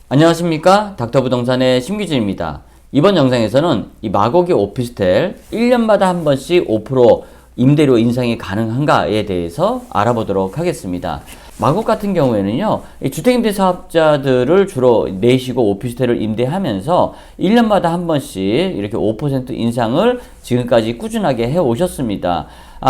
안녕하십니까, 닥터부동산의 심기준입니다. 이번 영상에서는 이 마곡의 오피스텔 1년마다 한 번씩 5% 임대료 인상이 가능한가에 대해서 알아보도록 하겠습니다. 마곡 같은 경우에는요, 이 주택임대 사업자들을 주로 내시고 오피스텔을 임대하면서 1년마다 한 번씩 이렇게 5% 인상을 지금까지 꾸준하게 해 오셨습니다.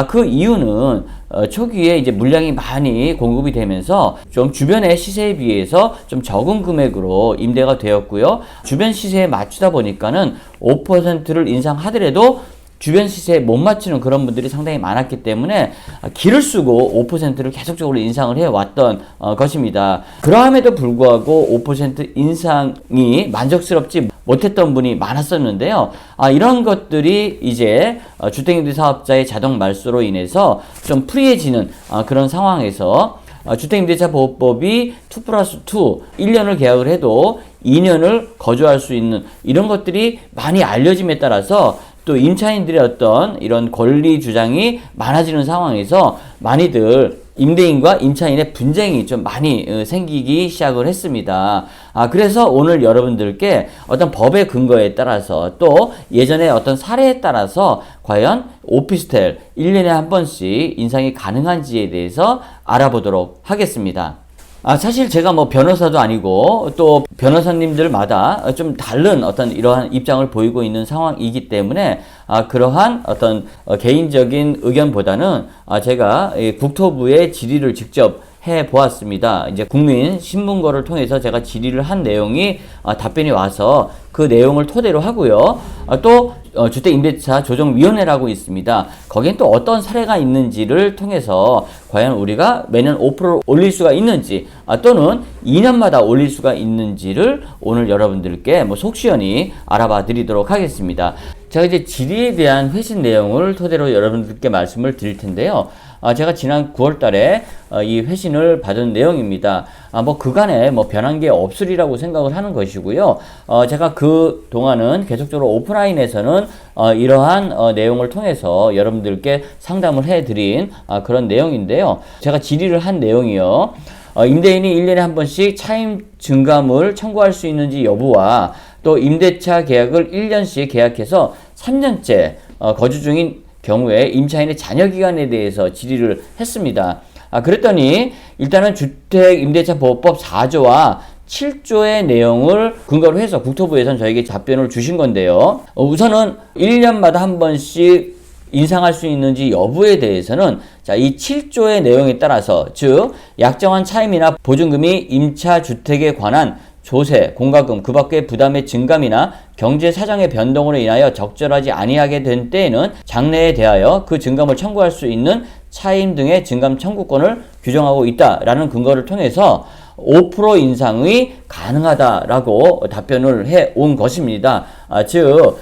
그 이유는 초기에 이제 물량이 많이 공급이 되면서 좀 주변의 시세에 비해서 좀 적은 금액으로 임대가 되었고요. 주변 시세에 맞추다 보니까는 5%를 인상하더라도 주변 시세에 못 맞추는 그런 분들이 상당히 많았기 때문에 기를 쓰고 5%를 계속적으로 인상을 해왔던 것입니다. 그러함에도 불구하고 5% 인상이 만족스럽지 못했던 분이 많았었는데요. 이런 것들이 이제 주택임대 사업자의 자동 말소로 인해서 좀 프리해지는 그런 상황에서 주택임대차 보호법이 2+2, 1년을 계약을 해도 2년을 거주할 수 있는 이런 것들이 많이 알려짐에 따라서 또 임차인들의 어떤 이런 권리 주장이 많아지는 상황에서 많이들 임대인과 임차인의 분쟁이 좀 많이 생기기 시작을 했습니다. 그래서 오늘 여러분들께 어떤 법의 근거에 따라서 또 예전에 어떤 사례에 따라서 과연 오피스텔 1년에 한 번씩 인상이 가능한지에 대해서 알아보도록 하겠습니다. 사실 제가 뭐 변호사도 아니고 또 변호사님들마다 좀 다른 어떤 이러한 입장을 보이고 있는 상황이기 때문에 그러한 어떤 개인적인 의견보다는 제가 국토부의 질의를 직접 해 보았습니다. 이제 국민신문고를 통해서 제가 질의를 한 내용이 답변이 와서 그 내용을 토대로 하고요. 또 주택임대차 조정위원회라고 있습니다. 거긴 또 어떤 사례가 있는지를 통해서 과연 우리가 매년 5% 올릴 수가 있는지 또는 2년마다 올릴 수가 있는지를 오늘 여러분들께 속 시원히 알아봐 드리도록 하겠습니다. 제가 이제 질의에 대한 회신 내용을 토대로 여러분들께 말씀을 드릴 텐데요. 제가 지난 9월 달에 이 회신을 받은 내용입니다. 그간에 변한 게 없으리라고 생각을 하는 것이고요. 제가 그 동안은 계속적으로 오프라인에서는 이러한 내용을 통해서 여러분들께 상담을 해드린 그런 내용인데요. 제가 질의를 한 내용이요. 임대인이 1년에 한 번씩 차임 증감을 청구할 수 있는지 여부와 또 임대차 계약을 1년씩 계약해서 3년째 거주 중인 경우에 임차인의 잔여기간에 대해서 질의를 했습니다. 그랬더니 일단은 주택임대차보호법 4조와 7조의 내용을 근거로 해서 국토부에서는 저에게 답변을 주신 건데요. 우선은 1년마다 한 번씩 인상할 수 있는지 여부에 대해서는 이 7조의 내용에 따라서 즉 약정한 차임이나 보증금이 임차주택에 관한 조세, 공과금, 그 밖의 부담의 증감이나 경제 사정의 변동으로 인하여 적절하지 아니하게 된 때에는 장래에 대하여 그 증감을 청구할 수 있는 차임 등의 증감 청구권을 규정하고 있다라는 근거를 통해서 5% 인상이 가능하다라고 답변을 해 온 것입니다. 즉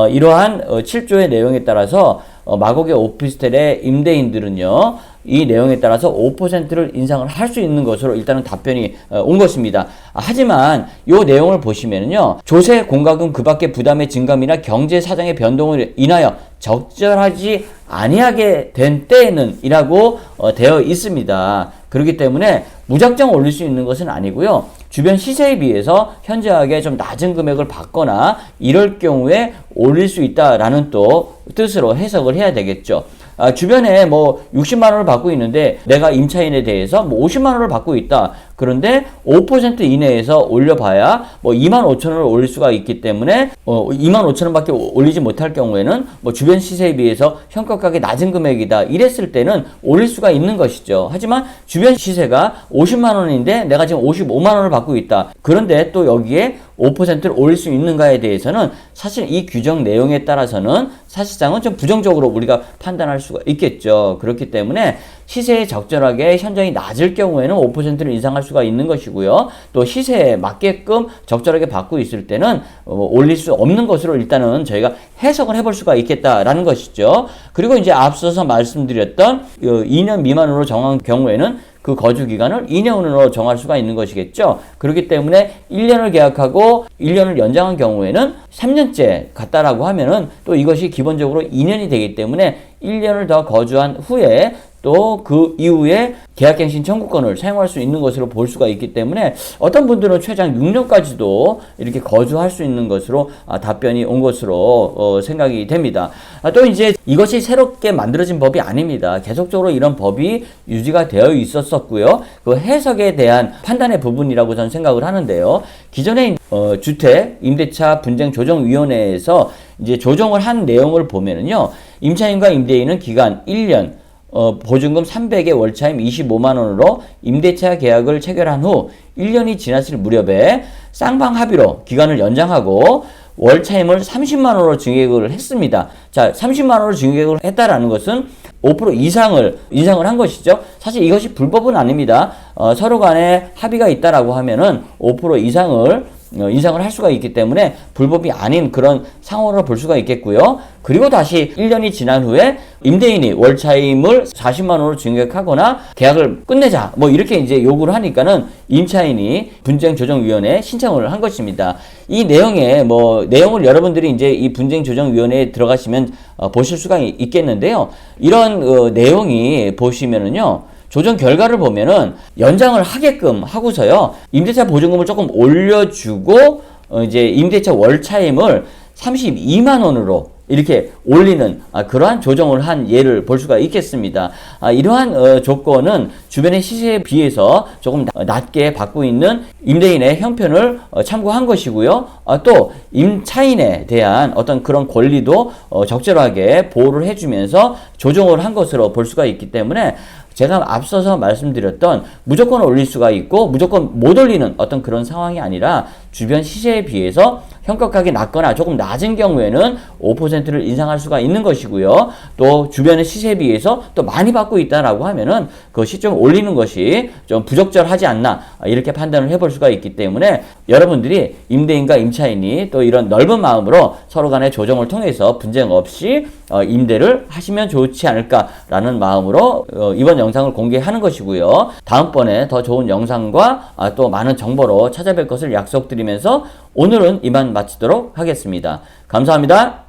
이러한 7조의 내용에 따라서 마곡의 오피스텔의 임대인들은요, 이 내용에 따라서 5%를 인상을 할 수 있는 것으로 일단은 답변이 온 것입니다. 하지만 이 내용을 보시면은요, 조세, 공과금, 그 밖의 부담의 증감이나 경제 사정의 변동을 인하여 적절하지 아니하게 된 때에는 이라고 되어 있습니다. 그렇기 때문에 무작정 올릴 수 있는 것은 아니고요. 주변 시세에 비해서 현저하게 좀 낮은 금액을 받거나 이럴 경우에 올릴 수 있다라는 또 뜻으로 해석을 해야 되겠죠. 주변에 60만 원을 받고 있는데 내가 임차인에 대해서 50만 원을 받고 있다. 그런데 5% 이내에서 올려봐야 2만 5천 원을 올릴 수가 있기 때문에 2만 5천 원밖에 올리지 못할 경우에는 주변 시세에 비해서 현격하게 낮은 금액이다. 이랬을 때는 올릴 수가 있는 것이죠. 하지만 주변 시세가 50만 원인데 내가 지금 55만 원을 받고 있다. 그런데 또 여기에 5%를 올릴 수 있는가에 대해서는 사실 이 규정 내용에 따라서는 사실상은 좀 부정적으로 우리가 판단할 수가 있겠죠. 그렇기 때문에 시세에 적절하게 현저히 낮을 경우에는 5%를 인상할 수가 있는 것이고요. 또 시세에 맞게끔 적절하게 받고 있을 때는 올릴 수 없는 것으로 일단은 저희가 해석을 해볼 수가 있겠다라는 것이죠. 그리고 이제 앞서서 말씀드렸던 2년 미만으로 정한 경우에는 그 거주 기간을 2년으로 정할 수가 있는 것이겠죠. 그렇기 때문에 1년을 계약하고 1년을 연장한 경우에는 3년째 갔다라고 하면은 또 이것이 기본적으로 2년이 되기 때문에 1년을 더 거주한 후에 또 그 이후에 계약갱신 청구권을 사용할 수 있는 것으로 볼 수가 있기 때문에 어떤 분들은 최장 6년까지도 이렇게 거주할 수 있는 것으로 답변이 온 것으로 생각이 됩니다. 또 이제 이것이 새롭게 만들어진 법이 아닙니다. 계속적으로 이런 법이 유지가 되어 있었었고요. 그 해석에 대한 판단의 부분이라고 저는 생각을 하는데요. 기존에 주택 임대차 분쟁 조정위원회에서 이제 조정을 한 내용을 보면은요, 임차인과 임대인은 기간 1년 보증금 300에 월차임 25만 원으로 임대차 계약을 체결한 후 1년이 지났을 무렵에 쌍방 합의로 기간을 연장하고 월차임을 30만 원으로 증액을 했습니다. 자, 30만 원으로 증액을 했다라는 것은 5% 이상을 인상을 한 것이죠. 사실 이것이 불법은 아닙니다. 서로 간에 합의가 있다라고 하면은 5% 이상을 인상을 할 수가 있기 때문에 불법이 아닌 그런 상황으로 볼 수가 있겠고요. 그리고 다시 1년이 지난 후에 임대인이 월차임을 40만 원으로 증액하거나 계약을 끝내자 뭐 이렇게 이제 요구를 하니까는 임차인이 분쟁조정위원회에 신청을 한 것입니다. 이 내용에 내용을 여러분들이 이제 이 분쟁조정위원회에 들어가시면 보실 수가 있겠는데요. 이런 내용이 보시면은요, 조정 결과를 보면은 연장을 하게끔 하고서요, 임대차 보증금을 조금 올려주고 이제 임대차 월차임을 32만 원으로 이렇게 올리는 그러한 조정을 한 예를 볼 수가 있겠습니다. 이러한 조건은 주변의 시세에 비해서 조금 낮게 받고 있는 임대인의 형편을 참고한 것이고요. 또 임차인에 대한 어떤 그런 권리도 적절하게 보호를 해주면서 조정을 한 것으로 볼 수가 있기 때문에 제가 앞서서 말씀드렸던 무조건 올릴 수가 있고 무조건 못 올리는 어떤 그런 상황이 아니라 주변 시세에 비해서 현격하게 낮거나 조금 낮은 경우에는 5%를 인상할 수가 있는 것이고요. 또 주변의 시세에 비해서 또 많이 받고 있다라고 하면은 그것이 좀 올리는 것이 좀 부적절하지 않나 이렇게 판단을 해볼 수가 있기 때문에 여러분들이 임대인과 임차인이 또 이런 넓은 마음으로 서로 간의 조정을 통해서 분쟁 없이 임대를 하시면 좋지 않을까라는 마음으로 이번 영상을 공개하는 것이고요. 다음번에 더 좋은 영상과 또 많은 정보로 찾아뵐 것을 약속드리면서 오늘은 이만 마치도록 하겠습니다. 감사합니다.